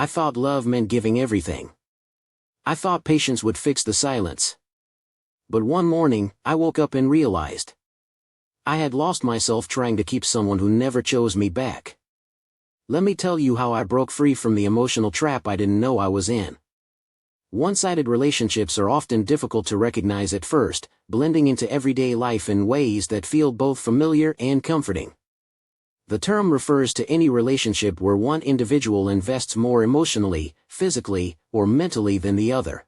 I thought love meant giving everything. I thought patience would fix the silence. But one morning, I woke up and realized I had lost myself trying to keep someone who never chose me back. Let me tell you how I broke free from the emotional trap I didn't know I was in. One-sided relationships are often difficult to recognize at first, blending into everyday life in ways that feel both familiar and comforting. The term refers to any relationship where one individual invests more emotionally, physically, or mentally than the other.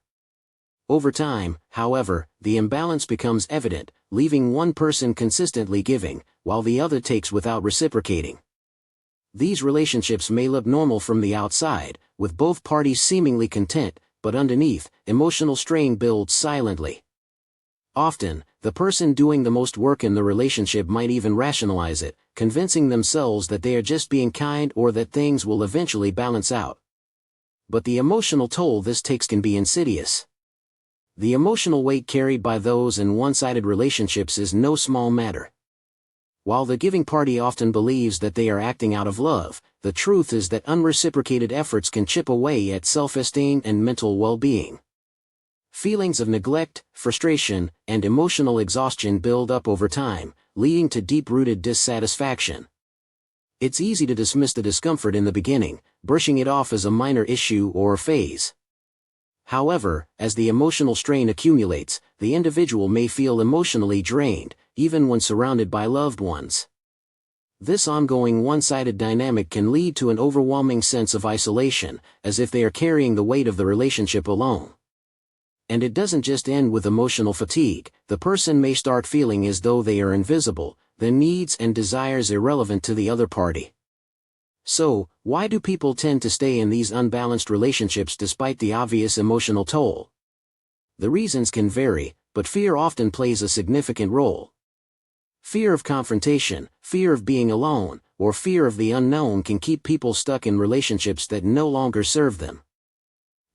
Over time, however, the imbalance becomes evident, leaving one person consistently giving, while the other takes without reciprocating. These relationships may look normal from the outside, with both parties seemingly content, but underneath, emotional strain builds silently. Often, the person doing the most work in the relationship might even rationalize it, convincing themselves that they are just being kind or that things will eventually balance out. But the emotional toll this takes can be insidious. The emotional weight carried by those in one-sided relationships is no small matter. While the giving party often believes that they are acting out of love, the truth is that unreciprocated efforts can chip away at self-esteem and mental well-being. Feelings of neglect, frustration, and emotional exhaustion build up over time, leading to deep-rooted dissatisfaction. It's easy to dismiss the discomfort in the beginning, brushing it off as a minor issue or a phase. However, as the emotional strain accumulates, the individual may feel emotionally drained, even when surrounded by loved ones. This ongoing one-sided dynamic can lead to an overwhelming sense of isolation, as if they are carrying the weight of the relationship alone. And it doesn't just end with emotional fatigue. The person may start feeling as though they are invisible, their needs and desires irrelevant to the other party. So, why do people tend to stay in these unbalanced relationships despite the obvious emotional toll? The reasons can vary, but fear often plays a significant role. Fear of confrontation, fear of being alone, or fear of the unknown can keep people stuck in relationships that no longer serve them.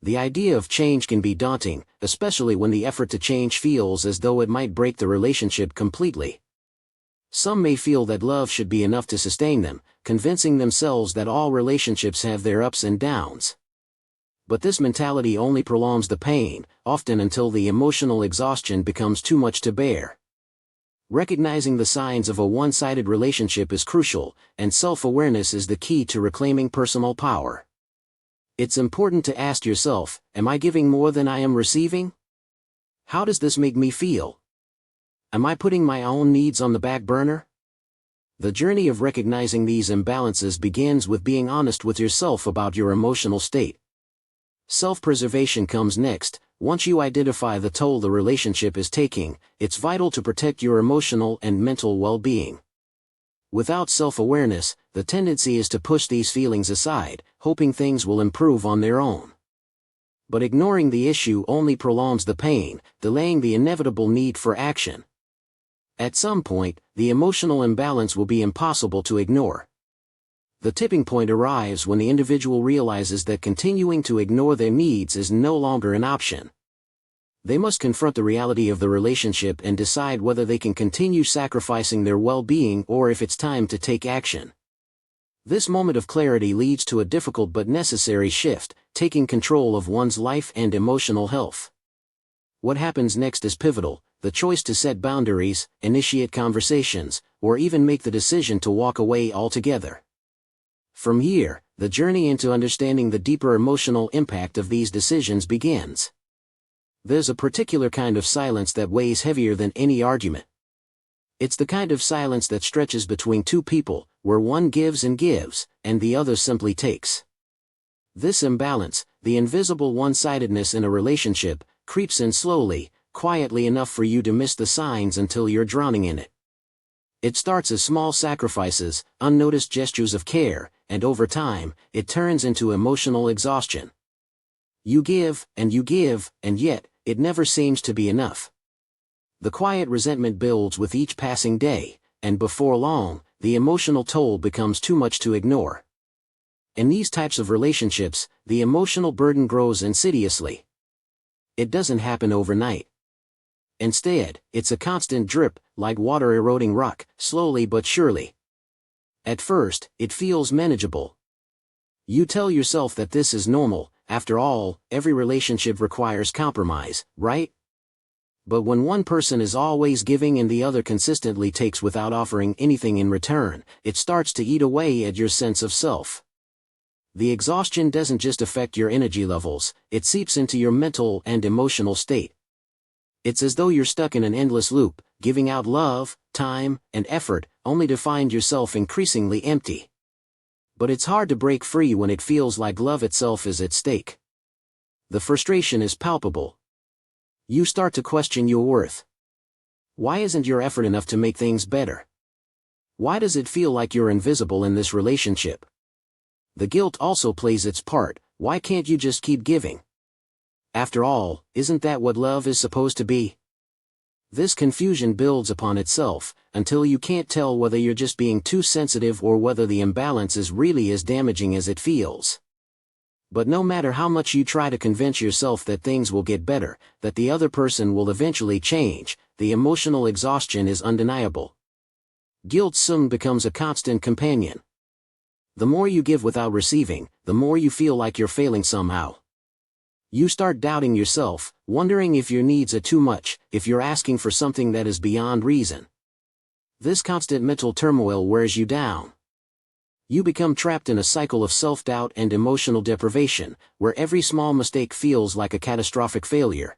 The idea of change can be daunting, especially when the effort to change feels as though it might break the relationship completely. Some may feel that love should be enough to sustain them, convincing themselves that all relationships have their ups and downs. But this mentality only prolongs the pain, often until the emotional exhaustion becomes too much to bear. Recognizing the signs of a one-sided relationship is crucial, and self-awareness is the key to reclaiming personal power. It's important to ask yourself, am I giving more than I am receiving? How does this make me feel? Am I putting my own needs on the back burner? The journey of recognizing these imbalances begins with being honest with yourself about your emotional state. Self-preservation comes next. Once you identify the toll the relationship is taking, it's vital to protect your emotional and mental well-being. Without self-awareness, the tendency is to push these feelings aside, hoping things will improve on their own. But ignoring the issue only prolongs the pain, delaying the inevitable need for action. At some point, the emotional imbalance will be impossible to ignore. The tipping point arrives when the individual realizes that continuing to ignore their needs is no longer an option. They must confront the reality of the relationship and decide whether they can continue sacrificing their well-being or if it's time to take action. This moment of clarity leads to a difficult but necessary shift, taking control of one's life and emotional health. What happens next is pivotal: the choice to set boundaries, initiate conversations, or even make the decision to walk away altogether. From here, the journey into understanding the deeper emotional impact of these decisions begins. There's a particular kind of silence that weighs heavier than any argument. It's the kind of silence that stretches between two people, where one gives, and the other simply takes. This imbalance, the invisible one-sidedness in a relationship, creeps in slowly, quietly enough for you to miss the signs until you're drowning in it. It starts as small sacrifices, unnoticed gestures of care, and over time, it turns into emotional exhaustion. You give, and yet, it never seems to be enough. The quiet resentment builds with each passing day, and before long, the emotional toll becomes too much to ignore. In these types of relationships, the emotional burden grows insidiously. It doesn't happen overnight. Instead, it's a constant drip, like water eroding rock, slowly but surely. At first, it feels manageable. You tell yourself that this is normal. After all, every relationship requires compromise, right? But when one person is always giving and the other consistently takes without offering anything in return, it starts to eat away at your sense of self. The exhaustion doesn't just affect your energy levels, it seeps into your mental and emotional state. It's as though you're stuck in an endless loop, giving out love, time, and effort, only to find yourself increasingly empty. But it's hard to break free when it feels like love itself is at stake. The frustration is palpable. You start to question your worth. Why isn't your effort enough to make things better? Why does it feel like you're invisible in this relationship? The guilt also plays its part. Why can't you just keep giving? After all, isn't that what love is supposed to be? This confusion builds upon itself, until you can't tell whether you're just being too sensitive or whether the imbalance is really as damaging as it feels. But no matter how much you try to convince yourself that things will get better, that the other person will eventually change, the emotional exhaustion is undeniable. Guilt soon becomes a constant companion. The more you give without receiving, the more you feel like you're failing somehow. You start doubting yourself, wondering if your needs are too much, if you're asking for something that is beyond reason. This constant mental turmoil wears you down. You become trapped in a cycle of self-doubt and emotional deprivation, where every small mistake feels like a catastrophic failure.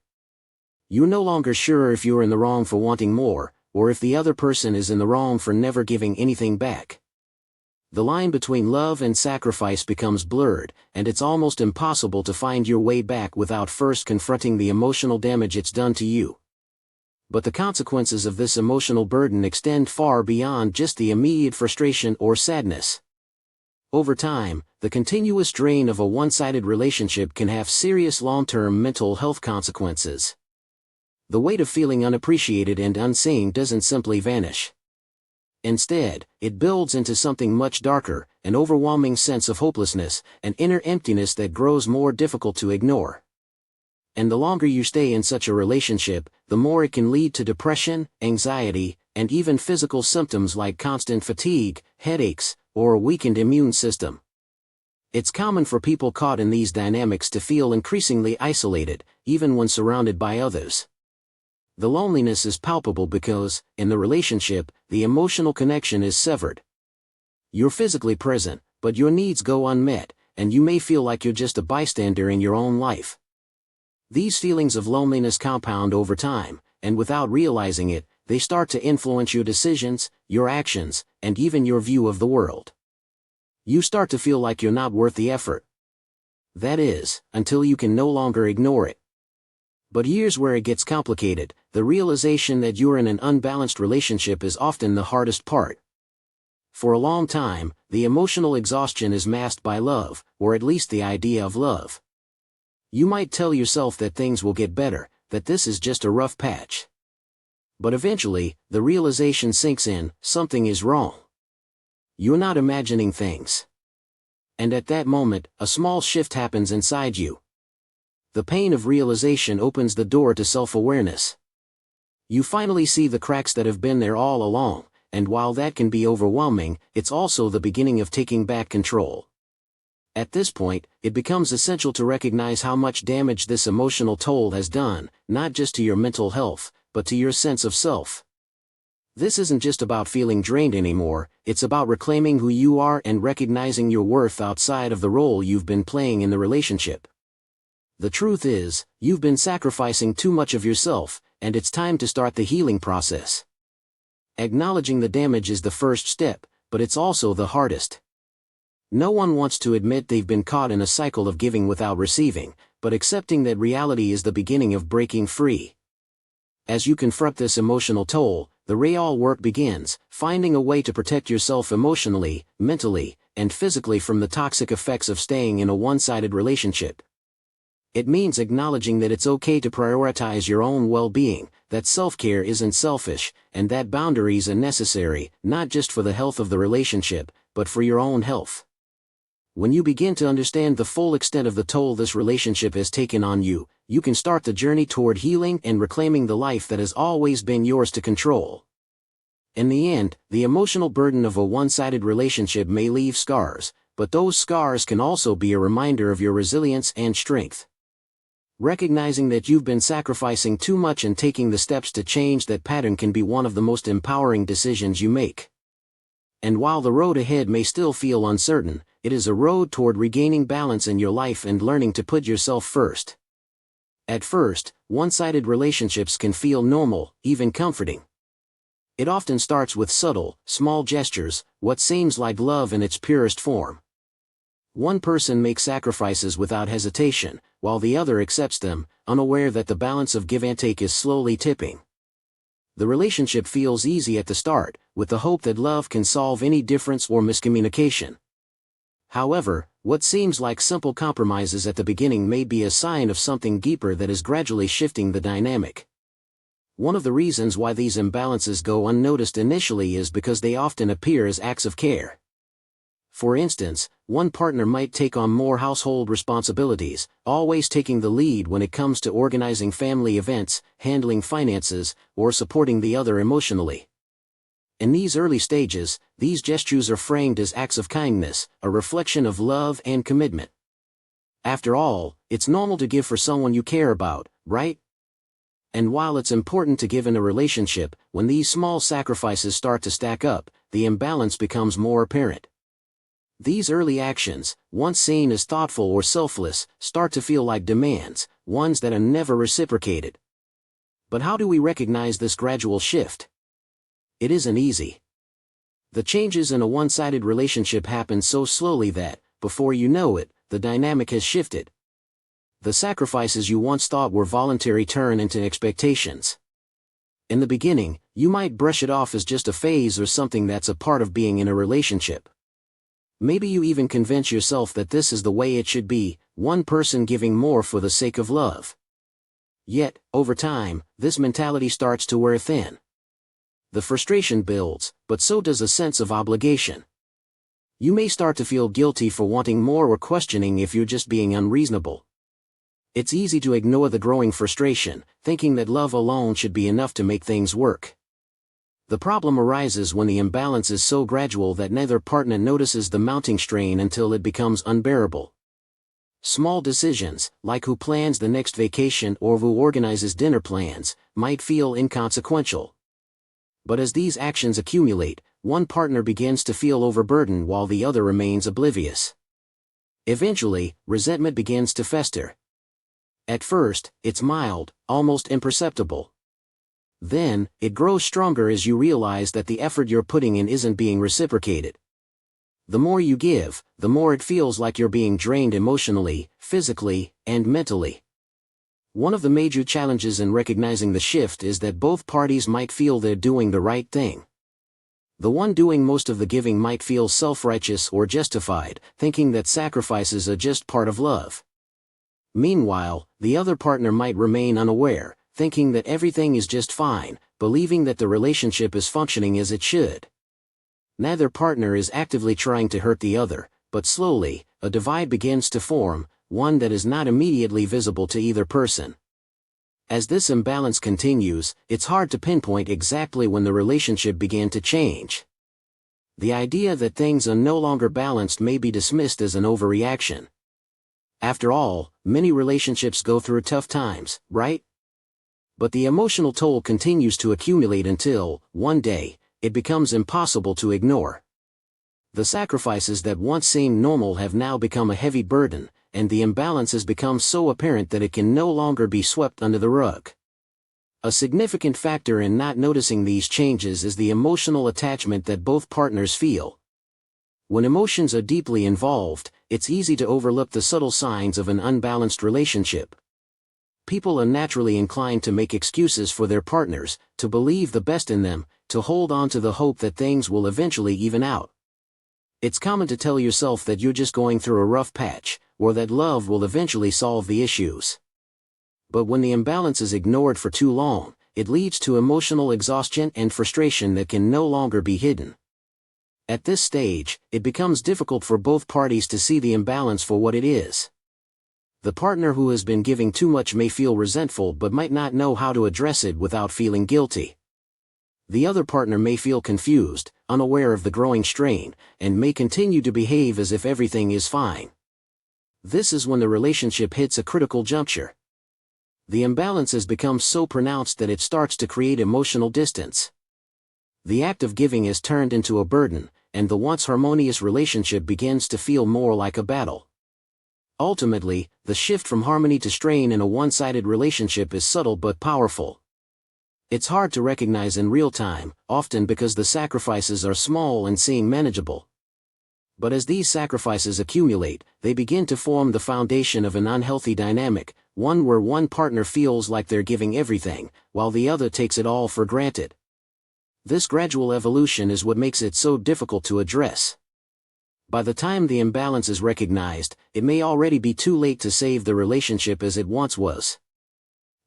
You're no longer sure if you're in the wrong for wanting more, or if the other person is in the wrong for never giving anything back. The line between love and sacrifice becomes blurred, and it's almost impossible to find your way back without first confronting the emotional damage it's done to you. But the consequences of this emotional burden extend far beyond just the immediate frustration or sadness. Over time, the continuous drain of a one-sided relationship can have serious long-term mental health consequences. The weight of feeling unappreciated and unseen doesn't simply vanish. Instead, it builds into something much darker, an overwhelming sense of hopelessness, an inner emptiness that grows more difficult to ignore. And the longer you stay in such a relationship, the more it can lead to depression, anxiety, and even physical symptoms like constant fatigue, headaches, or a weakened immune system. It's common for people caught in these dynamics to feel increasingly isolated, even when surrounded by others. The loneliness is palpable because, in the relationship, the emotional connection is severed. You're physically present, but your needs go unmet, and you may feel like you're just a bystander in your own life. These feelings of loneliness compound over time, and without realizing it, they start to influence your decisions, your actions, and even your view of the world. You start to feel like you're not worth the effort. That is, until you can no longer ignore it. But here's where it gets complicated. The realization that you're in an unbalanced relationship is often the hardest part. For a long time, the emotional exhaustion is masked by love, or at least the idea of love. You might tell yourself that things will get better, that this is just a rough patch. But eventually, the realization sinks in, something is wrong. You're not imagining things. And at that moment, a small shift happens inside you. The pain of realization opens the door to self-awareness. You finally see the cracks that have been there all along, and while that can be overwhelming, it's also the beginning of taking back control. At this point, it becomes essential to recognize how much damage this emotional toll has done, not just to your mental health, but to your sense of self. This isn't just about feeling drained anymore, it's about reclaiming who you are and recognizing your worth outside of the role you've been playing in the relationship. The truth is, you've been sacrificing too much of yourself, and it's time to start the healing process. Acknowledging the damage is the first step, but it's also the hardest. No one wants to admit they've been caught in a cycle of giving without receiving, but accepting that reality is the beginning of breaking free. As you confront this emotional toll, the real work begins, finding a way to protect yourself emotionally, mentally, and physically from the toxic effects of staying in a one-sided relationship. It means acknowledging that it's okay to prioritize your own well-being, that self-care isn't selfish, and that boundaries are necessary, not just for the health of the relationship, but for your own health. When you begin to understand the full extent of the toll this relationship has taken on you, you can start the journey toward healing and reclaiming the life that has always been yours to control. In the end, the emotional burden of a one-sided relationship may leave scars, but those scars can also be a reminder of your resilience and strength. Recognizing that you've been sacrificing too much and taking the steps to change that pattern can be one of the most empowering decisions you make. And while the road ahead may still feel uncertain, it is a road toward regaining balance in your life and learning to put yourself first. At first, one-sided relationships can feel normal, even comforting. It often starts with subtle, small gestures, what seems like love in its purest form. One person makes sacrifices without hesitation, while the other accepts them, unaware that the balance of give and take is slowly tipping. The relationship feels easy at the start, with the hope that love can solve any difference or miscommunication. However, what seems like simple compromises at the beginning may be a sign of something deeper that is gradually shifting the dynamic. One of the reasons why these imbalances go unnoticed initially is because they often appear as acts of care. For instance, one partner might take on more household responsibilities, always taking the lead when it comes to organizing family events, handling finances, or supporting the other emotionally. In these early stages, these gestures are framed as acts of kindness, a reflection of love and commitment. After all, it's normal to give for someone you care about, right? And while it's important to give in a relationship, when these small sacrifices start to stack up, the imbalance becomes more apparent. These early actions, once seen as thoughtful or selfless, start to feel like demands, ones that are never reciprocated. But how do we recognize this gradual shift? It isn't easy. The changes in a one-sided relationship happen so slowly that, before you know it, the dynamic has shifted. The sacrifices you once thought were voluntary turn into expectations. In the beginning, you might brush it off as just a phase or something that's a part of being in a relationship. Maybe you even convince yourself that this is the way it should be, one person giving more for the sake of love. Yet, over time, this mentality starts to wear thin. The frustration builds, but so does a sense of obligation. You may start to feel guilty for wanting more or questioning if you're just being unreasonable. It's easy to ignore the growing frustration, thinking that love alone should be enough to make things work. The problem arises when the imbalance is so gradual that neither partner notices the mounting strain until it becomes unbearable. Small decisions, like who plans the next vacation or who organizes dinner plans, might feel inconsequential. But as these actions accumulate, one partner begins to feel overburdened while the other remains oblivious. Eventually, resentment begins to fester. At first, it's mild, almost imperceptible. Then, it grows stronger as you realize that the effort you're putting in isn't being reciprocated. The more you give, the more it feels like you're being drained emotionally, physically, and mentally. One of the major challenges in recognizing the shift is that both parties might feel they're doing the right thing. The one doing most of the giving might feel self-righteous or justified, thinking that sacrifices are just part of love. Meanwhile, the other partner might remain unaware, thinking that everything is just fine, believing that the relationship is functioning as it should. Neither partner is actively trying to hurt the other, but slowly, a divide begins to form, one that is not immediately visible to either person. As this imbalance continues, it's hard to pinpoint exactly when the relationship began to change. The idea that things are no longer balanced may be dismissed as an overreaction. After all, many relationships go through tough times, right? But the emotional toll continues to accumulate until, one day, it becomes impossible to ignore. The sacrifices that once seemed normal have now become a heavy burden, and the imbalance has become so apparent that it can no longer be swept under the rug. A significant factor in not noticing these changes is the emotional attachment that both partners feel. When emotions are deeply involved, it's easy to overlook the subtle signs of an unbalanced relationship. People are naturally inclined to make excuses for their partners, to believe the best in them, to hold on to the hope that things will eventually even out. It's common to tell yourself that you're just going through a rough patch, or that love will eventually solve the issues. But when the imbalance is ignored for too long, it leads to emotional exhaustion and frustration that can no longer be hidden. At this stage, it becomes difficult for both parties to see the imbalance for what it is. The partner who has been giving too much may feel resentful but might not know how to address it without feeling guilty. The other partner may feel confused, unaware of the growing strain, and may continue to behave as if everything is fine. This is when the relationship hits a critical juncture. The imbalance has become so pronounced that it starts to create emotional distance. The act of giving is turned into a burden, and the once harmonious relationship begins to feel more like a battle. Ultimately, the shift from harmony to strain in a one-sided relationship is subtle but powerful. It's hard to recognize in real time, often because the sacrifices are small and seem manageable. But as these sacrifices accumulate, they begin to form the foundation of an unhealthy dynamic, one where one partner feels like they're giving everything, while the other takes it all for granted. This gradual evolution is what makes it so difficult to address. By the time the imbalance is recognized, it may already be too late to save the relationship as it once was.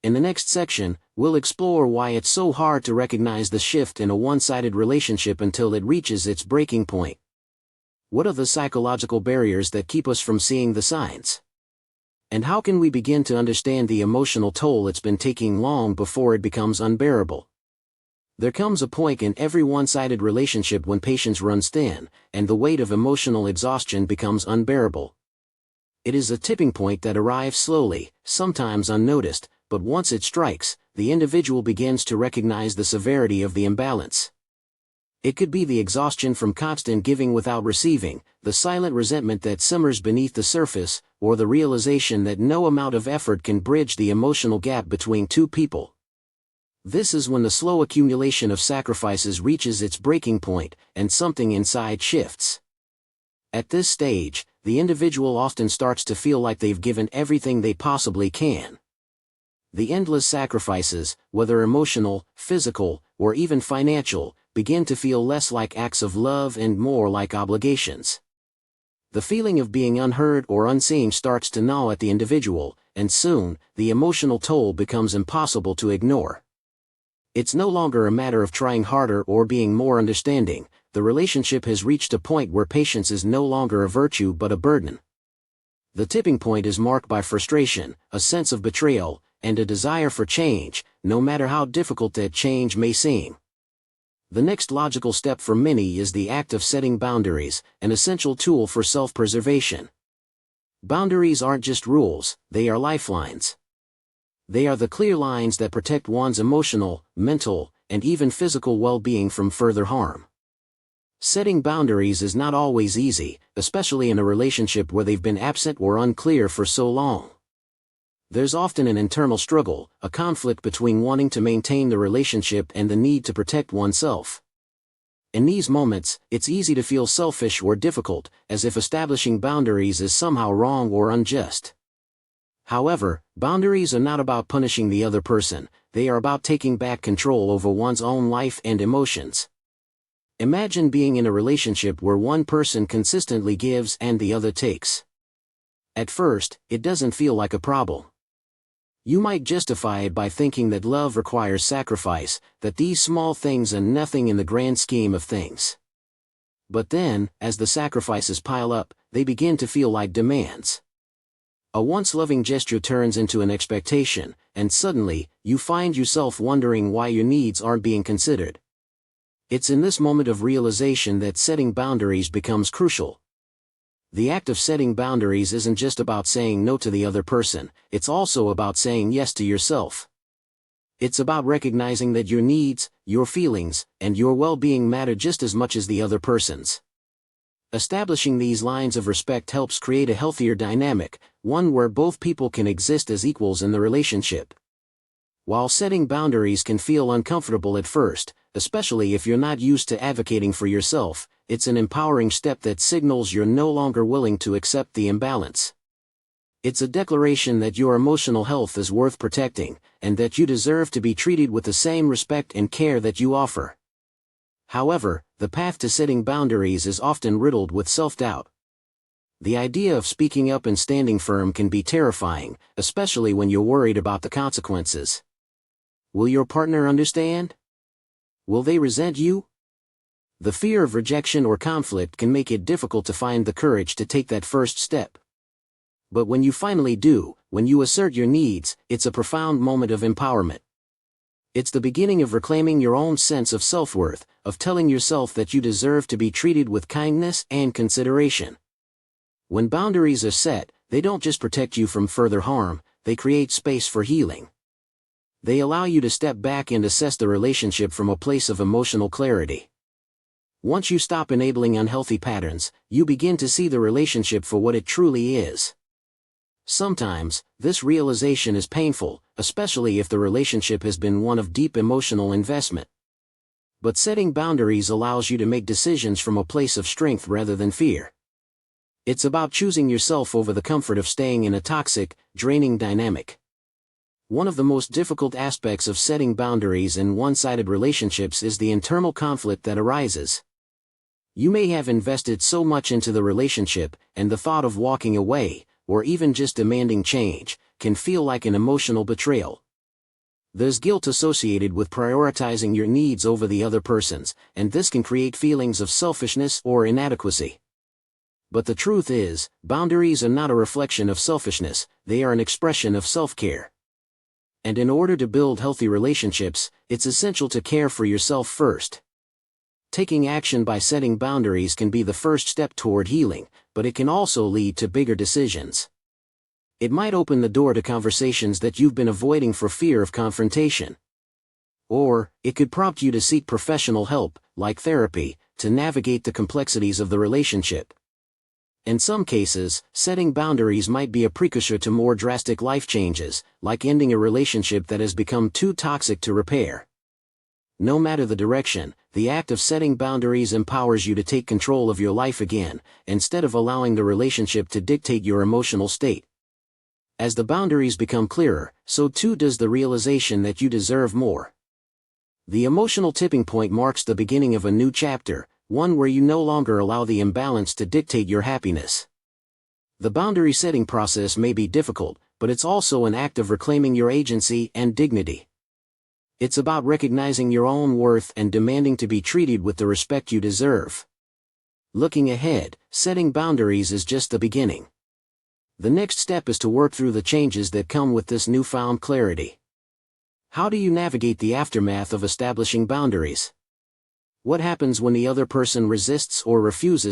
In the next section, we'll explore why it's so hard to recognize the shift in a one-sided relationship until it reaches its breaking point. What are the psychological barriers that keep us from seeing the signs? And how can we begin to understand the emotional toll it's been taking long before it becomes unbearable? There comes a point in every one-sided relationship when patience runs thin, and the weight of emotional exhaustion becomes unbearable. It is a tipping point that arrives slowly, sometimes unnoticed, but once it strikes, the individual begins to recognize the severity of the imbalance. It could be the exhaustion from constant giving without receiving, the silent resentment that simmers beneath the surface, or the realization that no amount of effort can bridge the emotional gap between two people. This is when the slow accumulation of sacrifices reaches its breaking point, and something inside shifts. At this stage, the individual often starts to feel like they've given everything they possibly can. The endless sacrifices, whether emotional, physical, or even financial, begin to feel less like acts of love and more like obligations. The feeling of being unheard or unseen starts to gnaw at the individual, and soon, the emotional toll becomes impossible to ignore. It's no longer a matter of trying harder or being more understanding. The relationship has reached a point where patience is no longer a virtue but a burden. The tipping point is marked by frustration, a sense of betrayal, and a desire for change, no matter how difficult that change may seem. The next logical step for many is the act of setting boundaries, an essential tool for self-preservation. Boundaries aren't just rules, they are lifelines. They are the clear lines that protect one's emotional, mental, and even physical well-being from further harm. Setting boundaries is not always easy, especially in a relationship where they've been absent or unclear for so long. There's often an internal struggle, a conflict between wanting to maintain the relationship and the need to protect oneself. In these moments, it's easy to feel selfish or difficult, as if establishing boundaries is somehow wrong or unjust. However, boundaries are not about punishing the other person, they are about taking back control over one's own life and emotions. Imagine being in a relationship where one person consistently gives and the other takes. At first, it doesn't feel like a problem. You might justify it by thinking that love requires sacrifice, that these small things are nothing in the grand scheme of things. But then, as the sacrifices pile up, they begin to feel like demands. A once loving gesture turns into an expectation, and suddenly, you find yourself wondering why your needs aren't being considered. It's in this moment of realization that setting boundaries becomes crucial. The act of setting boundaries isn't just about saying no to the other person, it's also about saying yes to yourself. It's about recognizing that your needs, your feelings, and your well-being matter just as much as the other person's. Establishing these lines of respect helps create a healthier dynamic, one where both people can exist as equals in the relationship. While setting boundaries can feel uncomfortable at first, especially if you're not used to advocating for yourself, it's an empowering step that signals you're no longer willing to accept the imbalance. It's a declaration that your emotional health is worth protecting, and that you deserve to be treated with the same respect and care that you offer. However, the path to setting boundaries is often riddled with self-doubt. The idea of speaking up and standing firm can be terrifying, especially when you're worried about the consequences. Will your partner understand? Will they resent you? The fear of rejection or conflict can make it difficult to find the courage to take that first step. But when you finally do, when you assert your needs, it's a profound moment of empowerment. It's the beginning of reclaiming your own sense of self-worth, of telling yourself that you deserve to be treated with kindness and consideration. When boundaries are set, they don't just protect you from further harm, they create space for healing. They allow you to step back and assess the relationship from a place of emotional clarity. Once you stop enabling unhealthy patterns, you begin to see the relationship for what it truly is. Sometimes, this realization is painful, especially if the relationship has been one of deep emotional investment. But setting boundaries allows you to make decisions from a place of strength rather than fear. It's about choosing yourself over the comfort of staying in a toxic, draining dynamic. One of the most difficult aspects of setting boundaries in one-sided relationships is the internal conflict that arises. You may have invested so much into the relationship, and the thought of walking away, or even just demanding change, can feel like an emotional betrayal. There's guilt associated with prioritizing your needs over the other person's, and this can create feelings of selfishness or inadequacy. But the truth is, boundaries are not a reflection of selfishness, they are an expression of self-care. And in order to build healthy relationships, it's essential to care for yourself first. Taking action by setting boundaries can be the first step toward healing, but it can also lead to bigger decisions. It might open the door to conversations that you've been avoiding for fear of confrontation. Or, it could prompt you to seek professional help, like therapy, to navigate the complexities of the relationship. In some cases, setting boundaries might be a precursor to more drastic life changes, like ending a relationship that has become too toxic to repair. No matter the direction, the act of setting boundaries empowers you to take control of your life again, instead of allowing the relationship to dictate your emotional state. As the boundaries become clearer, so too does the realization that you deserve more. The emotional tipping point marks the beginning of a new chapter, one where you no longer allow the imbalance to dictate your happiness. The boundary setting process may be difficult, but it's also an act of reclaiming your agency and dignity. It's about recognizing your own worth and demanding to be treated with the respect you deserve. Looking ahead, setting boundaries is just the beginning. The next step is to work through the changes that come with this newfound clarity. How do you navigate the aftermath of establishing boundaries? What happens when the other person resists or refuses